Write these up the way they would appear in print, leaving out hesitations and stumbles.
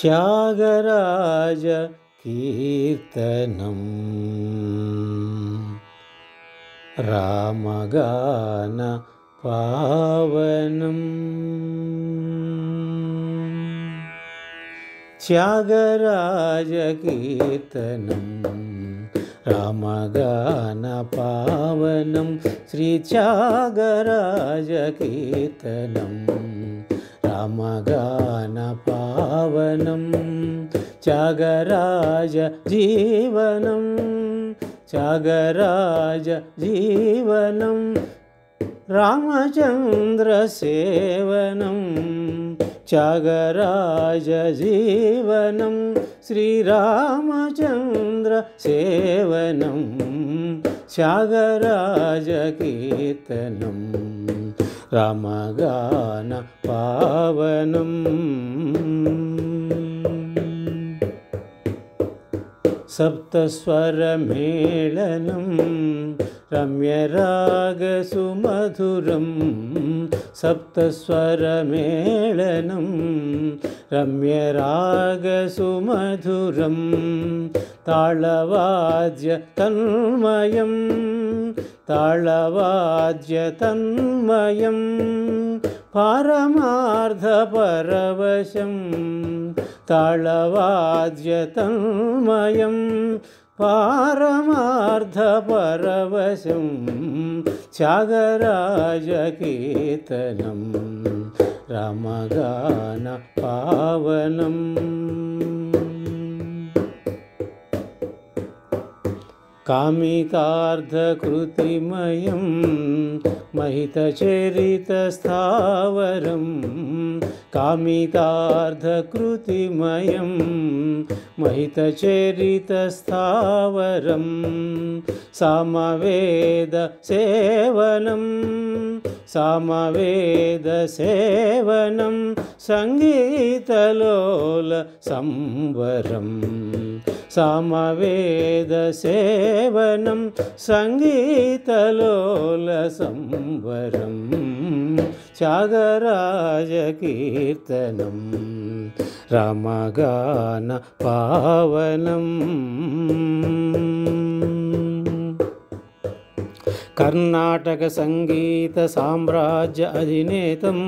త్యాగరాజ కీర్తనం రామగాన పావనం. త్యాగరాజ కీర్తనం రామగాన పావనం. శ్రీ త్యాగరాజ కీర్తనం రామగాన పావనం. త్యాగరాజ జీవనం త్యాగరాజ జీవనం రామచంద్ర సేవనం. త్యాగరాజ జీవనం శ్రీరామచంద్ర సేవనం. త్యాగరాజ కీర్తనం రామగాన పావనం. సప్తస్వరమేళనం రమ్యరాగసుమధురం. సప్తస్వరమేళనం రమ్యరాగసుమధురం. తాళవాద్య తన్మయం తాళవాద్య తన్మయం. పారమార్థపరవశం తాళవాద్య తన్మయం. పారమార్థపరవశం త్యాగరాజ కీర్తనం రామగాన పావనం. కామితార్థకృతిమయం మహితచరితస్థావరం. కామితార్థకృతిమయం మహితచరితస్థావరం. సామవేద సేవనం సామవేద సేవనం. సంగీతలోల సంవరం సామవేద సేవనం. సంగీతలోల సంవరం త్యాగరాజ కీర్తనం రామగాన పావనం. కర్ణాటక సంగీత సామ్రాజ్య అధినేతం.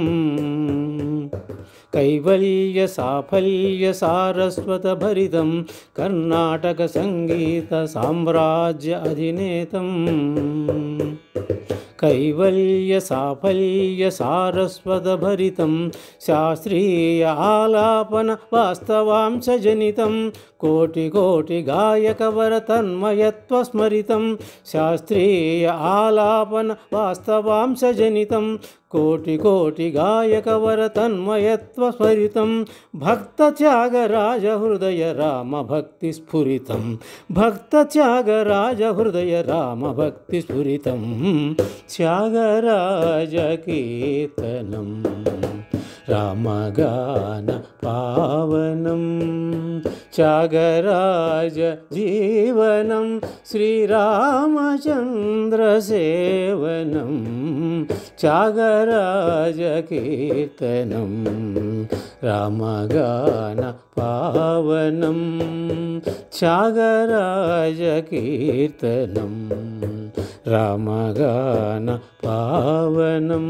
కైవల్య సాఫల్య సారస్వత భరితం. కర్ణాటక సంగీత సామ్రాజ్య అధినేతం. కైవల్య సాఫల్య సారస్వత భరితం. శాస్త్రీయ ఆలాపన వాస్తవాంశ జనితం. కోటి కోటి గాయకవర తన్మయత్వ స్మరితం. శాస్త్రీయ ఆలాపన వాస్తవాంశ జనితం. కోటి కోటి గాయకవర తన్మయత్వ స్మరితం. భక్త త్యాగరాజ హృదయ రామ భక్తి స్ఫురితం. భక్త త్యాగరాజ హృదయ రామ భక్తి స్ఫురితం. త్యాగరాజ కీర్తనం రామగాన పావనం. త్యాగరాజ జీవనం శ్రీరామచంద్ర సేవనం. త్యాగరాజ కీర్తనం రామగాన పావనం. త్యాగరాజ కీర్తనం రామగాన పావనం.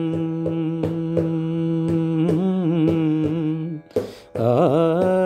ఆ